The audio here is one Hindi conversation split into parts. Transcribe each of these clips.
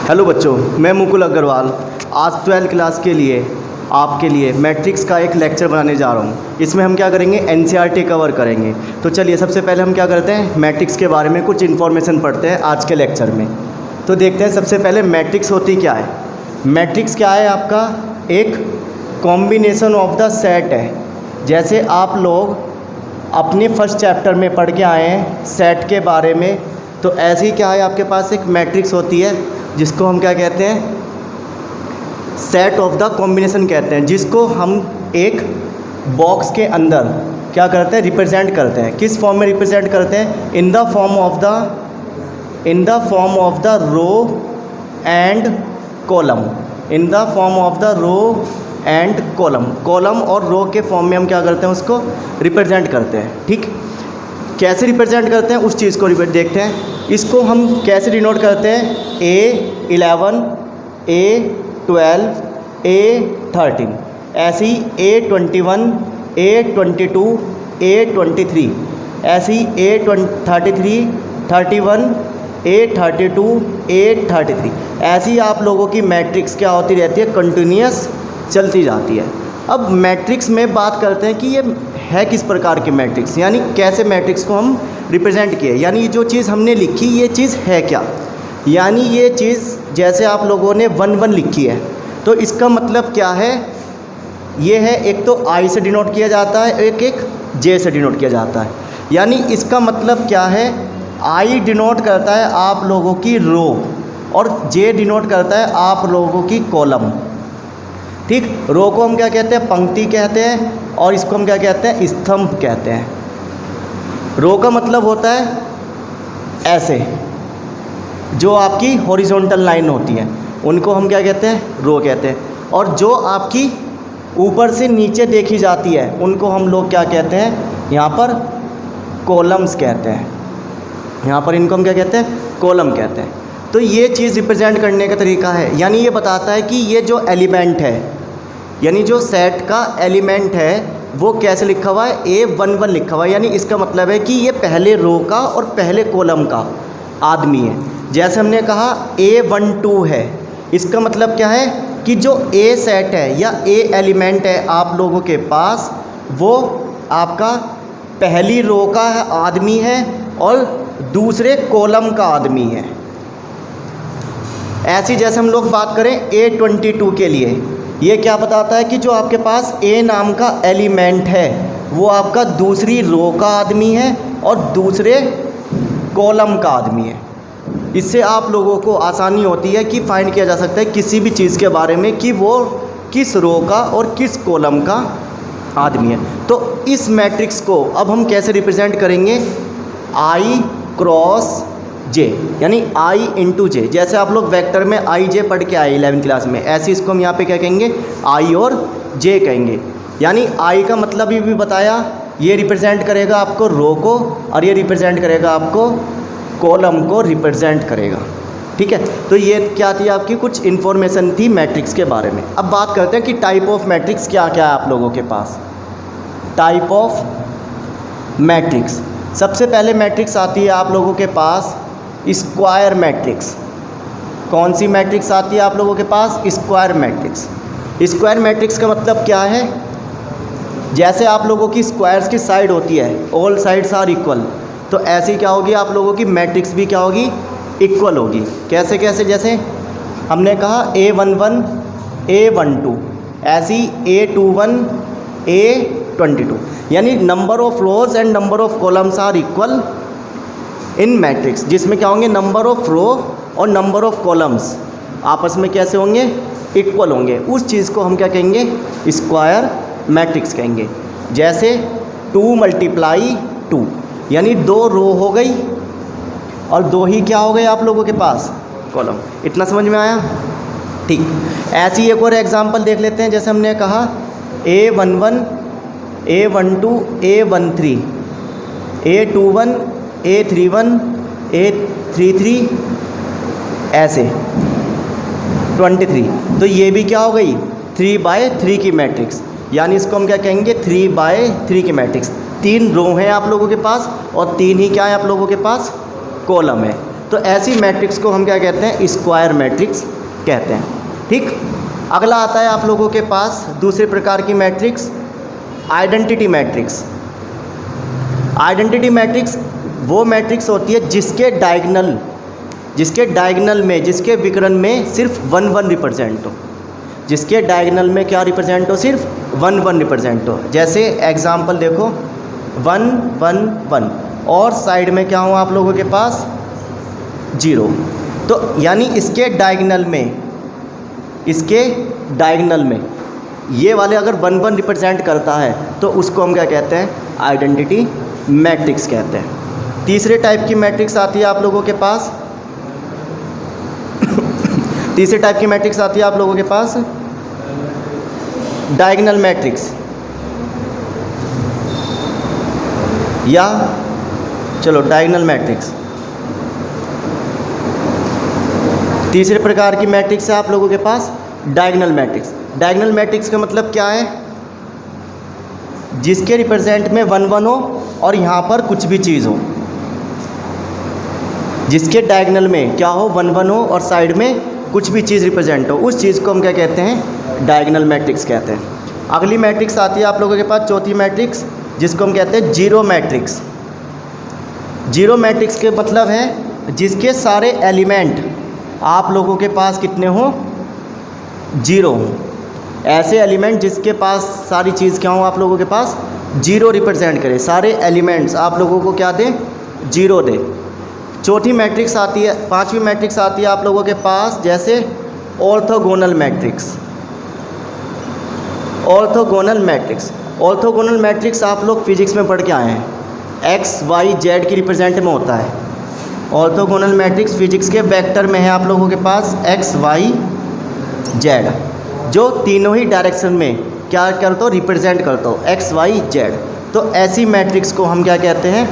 हेलो बच्चों, मैं मुकुल अग्रवाल आज 12th क्लास के लिए आपके लिए मैट्रिक्स का एक लेक्चर बनाने जा रहा हूँ। इसमें हम क्या करेंगे, एनसीईआरटी कवर करेंगे। तो चलिए सबसे पहले हम क्या करते हैं, मैट्रिक्स के बारे में कुछ इन्फॉर्मेशन पढ़ते हैं आज के लेक्चर में। तो देखते हैं सबसे पहले मैट्रिक्स होती क्या है। मैट्रिक्स क्या है, आपका एक कॉम्बिनेशन ऑफ द सेट है। जैसे आप लोग अपने फर्स्ट चैप्टर में पढ़ के आए हैं सेट के बारे में, तो ऐसे ही क्या है, आपके पास एक मैट्रिक्स होती है जिसको हम क्या कहते हैं, सेट ऑफ द कॉम्बिनेशन कहते हैं, जिसको हम एक बॉक्स के अंदर क्या करते हैं, रिप्रेजेंट करते हैं। किस फॉर्म में रिप्रेजेंट करते हैं, in the form of the row and column. In the form of the row and column. Column और रो के फॉर्म में हम क्या करते हैं, उसको रिप्रेजेंट करते हैं। ठीक, कैसे रिप्रेजेंट करते हैं उस चीज़ को देखते हैं। इसको हम कैसे डिनोट करते हैं, A11, A12, A13, ऐसी A21, A22, A23, ऐसी A33, 31, A32, A33, ऐसी आप लोगों की मैट्रिक्स क्या होती रहती है, कंटिन्यूस चलती जाती है। अब मैट्रिक्स में बात करते हैं कि ये है किस प्रकार की मैट्रिक्स, यानी कैसे मैट्रिक्स को हम रिप्रेजेंट किए, यानी जो चीज़ हमने लिखी ये चीज़ है क्या। यानी ये चीज़ जैसे आप लोगों ने 1 1 लिखी है, तो इसका मतलब क्या है, ये है एक तो I से डिनोट किया जाता है, एक J से डिनोट किया जाता है। यानी इसका मतलब क्या है, I डिनोट करता है आप लोगों की रो और J डिनोट करता है आप लोगों की कॉलम। ठीक, रो को हम क्या कहते हैं, पंक्ति कहते हैं, और इसको हम क्या कहते हैं, स्तंभ कहते हैं। रो का मतलब होता है ऐसे जो आपकी हॉरिजॉन्टल लाइन होती है, उनको हम क्या कहते हैं, रो कहते हैं। और जो आपकी ऊपर से नीचे देखी जाती है उनको हम लोग क्या कहते हैं, यहाँ पर कॉलम्स कहते हैं। यहाँ पर इनको हम क्या कहते हैं, कॉलम कहते हैं। तो ये चीज़ रिप्रेजेंट करने का तरीका है। यानी ये बताता है कि ये जो एलिमेंट है, यानी जो सेट का एलिमेंट है वो कैसे लिखा हुआ है, A11 लिखा हुआ है। यानी इसका मतलब है कि ये पहले रो का और पहले कॉलम का आदमी है। जैसे हमने कहा A12 है, इसका मतलब क्या है कि जो A सेट है या A एलिमेंट है आप लोगों के पास, वो आपका पहली रो का आदमी है और दूसरे कॉलम का आदमी है। ऐसी जैसे हम लोग बात करें A22 के लिए, ये क्या बताता है कि जो आपके पास A नाम का एलिमेंट है वो आपका दूसरी रो का आदमी है और दूसरे कॉलम का आदमी है। इससे आप लोगों को आसानी होती है कि फाइंड किया जा सकता है किसी भी चीज़ के बारे में कि वो किस रो का और किस कॉलम का आदमी है। तो इस मैट्रिक्स को अब हम कैसे रिप्रेजेंट करेंगे, I क्रॉस J, यानी I इंटू J। जैसे आप लोग वेक्टर में I J पढ़ के आए 11th क्लास में, ऐसे इसको हम यहाँ पे क्या कहेंगे, I और J कहेंगे। यानी I का मतलब ये भी बताया, ये रिप्रेजेंट करेगा आपको रो को और ये रिप्रेजेंट करेगा आपको कॉलम को रिप्रेजेंट करेगा। ठीक है, तो ये क्या थी, आपकी कुछ इन्फॉर्मेशन थी मैट्रिक्स के बारे में। अब बात करते हैं कि टाइप ऑफ मैट्रिक्स क्या क्या है आप लोगों के पास। टाइप ऑफ मैट्रिक्स, सबसे पहले मैट्रिक्स आती है आप लोगों के पास स्क्वायर मैट्रिक्स। कौन सी मैट्रिक्स आती है आप लोगों के पास, स्क्वायर मैट्रिक्स। स्क्वायर मैट्रिक्स का मतलब क्या है, जैसे आप लोगों की स्क्वायर्स की साइड होती है, ऑल साइड्स आर इक्वल, तो ऐसी क्या होगी आप लोगों की मैट्रिक्स भी क्या होगी, इक्वल होगी। कैसे कैसे, जैसे हमने कहा A11, A12, ऐसी A21, A22, यानी number of rows and number of columns are equal in matrix, जिसमें क्या होंगे, नंबर ऑफ रो और नंबर ऑफ कॉलम्स आपस में कैसे होंगे, इक्वल होंगे। उस चीज़ को हम क्या कहेंगे, स्क्वायर मैट्रिक्स कहेंगे। जैसे 2 × 2, यानी 2 रो हो गई और 2 ही क्या हो गए आप लोगों के पास, कॉलम। इतना समझ में आया। ठीक, ऐसी एक और एग्जांपल देख लेते हैं। जैसे हमने कहा A11, A12, A13, A21, A31, A33, ऐसे 23, तो ये भी क्या हो गई, 3/3 की मैट्रिक्स। यानी इसको हम क्या कहेंगे, 3/3 की मैट्रिक्स। 3 रो हैं आप लोगों के पास और 3 ही क्या है आप लोगों के पास, कॉलम है। तो ऐसी मैट्रिक्स को हम क्या कहते हैं, स्क्वायर मैट्रिक्स कहते हैं। ठीक, अगला आता है आप लोगों के पास दूसरे प्रकार की matrix, identity matrix. Identity matrix वो मैट्रिक्स होती है जिसके डायगोनल में, जिसके विकर्ण में सिर्फ 1 1 रिप्रेजेंट हो, जिसके डायगोनल में क्या रिप्रेजेंट हो, सिर्फ 1 1 रिप्रेजेंट हो। जैसे एग्जांपल देखो 1 1 1 और साइड में क्या हो आप लोगों के पास 0। तो यानी इसके डायगोनल में ये वाले अगर 1 1 रिप्रेजेंट करता है तो उसको हम क्या कहते हैं, आइडेंटिटी मैट्रिक्स कहते हैं। तीसरे टाइप की मैट्रिक्स आती है आप लोगों के पास तीसरे टाइप की मैट्रिक्स आती है आप लोगों के पास डायगोनल मैट्रिक्स, या चलो डायगोनल मैट्रिक्स। तीसरे प्रकार की मैट्रिक्स है आप लोगों के पास डायगोनल मैट्रिक्स। डायगोनल मैट्रिक्स का मतलब क्या है, जिसके रिप्रेजेंट में 1 1 हो और यहाँ पर कुछ भी चीज़ हो, जिसके डायगोनल में क्या हो 1 1 हो और साइड में कुछ भी चीज़ रिप्रेजेंट हो, उस चीज़ को हम क्या कहते हैं, डायगोनल मैट्रिक्स कहते हैं। अगली मैट्रिक्स आती है आप लोगों के पास चौथी मैट्रिक्स, जिसको हम कहते हैं जीरो मैट्रिक्स। जीरो मैट्रिक्स के मतलब है जिसके सारे एलिमेंट आप लोगों के पास कितने हों, 0 हों। ऐसे एलिमेंट जिसके पास सारी चीज़ क्या हो आप लोगों के पास 0 रिप्रेजेंट करे, सारे एलिमेंट्स आप लोगों को क्या दें, 0 दे। चौथी मैट्रिक्स आती है, पांचवी मैट्रिक्स आती है आप लोगों के पास जैसे orthogonal matrix. Orthogonal matrix, orthogonal matrix आप लोग फिजिक्स में पढ़ के आए हैं, एक्स वाई जेड की रिप्रेजेंट में होता है। ऑर्थोगोनल मैट्रिक्स फिजिक्स के वेक्टर में है आप लोगों के पास एक्स वाई जेड, जो तीनों ही डायरेक्शन में क्या करते हो, रिप्रेजेंट करते हो, एक्स वाई जेड। तो ऐसी मैट्रिक्स को हम क्या कहते हैं,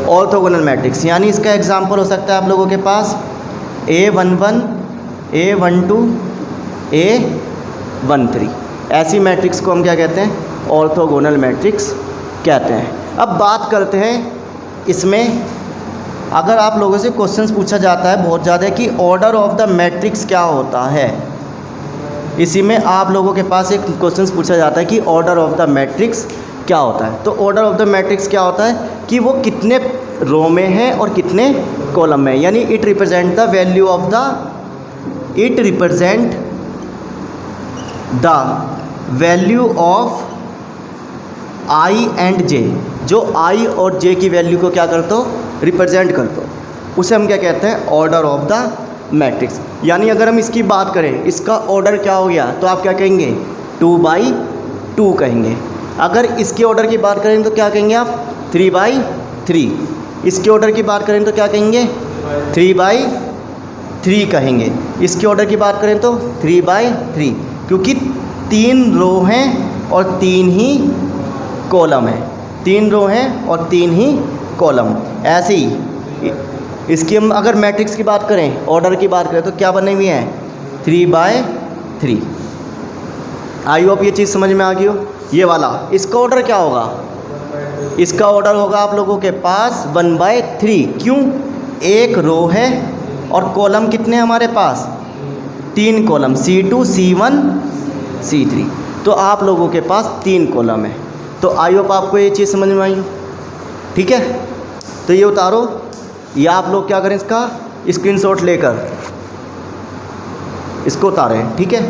ऑर्थोगोनल मैट्रिक्स। यानी इसका एग्जांपल हो सकता है आप लोगों के पास A11 A12 A13। ऐसी मैट्रिक्स को हम क्या कहते हैं, ऑर्थोगोनल मैट्रिक्स कहते हैं। अब बात करते हैं इसमें, अगर आप लोगों से क्वेश्चंस पूछा जाता है बहुत ज़्यादा कि ऑर्डर ऑफ द मैट्रिक्स क्या होता है, इसी में आप लोगों के पास एक क्वेश्चंस पूछा जाता है कि ऑर्डर ऑफ द मैट्रिक्स क्या होता है। तो ऑर्डर ऑफ द मैट्रिक्स क्या होता है कि वो कितने रो में है और कितने कॉलम में, यानी it represent the value of the, it represent the value of I and J, जो आई और जे की वैल्यू को क्या करते हो, रिप्रेजेंट करते हो, उसे हम क्या कहते हैं, ऑर्डर ऑफ द मैट्रिक्स। यानी अगर हम इसकी बात करें, इसका ऑर्डर क्या हो गया, तो आप क्या कहेंगे, 2/2 कहेंगे। अगर इसके ऑर्डर की बात करें तो क्या कहेंगे आप, 3/3। इसके ऑर्डर की बात करें तो क्या कहेंगे, 3/3 कहेंगे। इसके ऑर्डर की बात करें तो 3/3, क्योंकि 3 रो हैं और 3 ही कॉलम हैं, 3 रो हैं और 3 ही कॉलम। ऐसे ही इसकी हम अगर मैट्रिक्स की बात करें, ऑर्डर की बात करें तो क्या बने हुए हैं, 3/3। आई होप ये चीज़ समझ में आ गई हो। ये वाला इसका ऑर्डर क्या होगा, इसका ऑर्डर होगा आप लोगों के पास 1/3। क्यों, एक रो है और कॉलम कितने हैं हमारे पास, 3 कॉलम, C2 C1 C3। तो आप लोगों के पास 3 कॉलम है। तो आई होप आपको ये चीज़ समझ में आई हो, ठीक है। तो ये उतारो, या आप लोग क्या करें, इसका स्क्रीनशॉट लेकर इसको उतारें, ठीक है।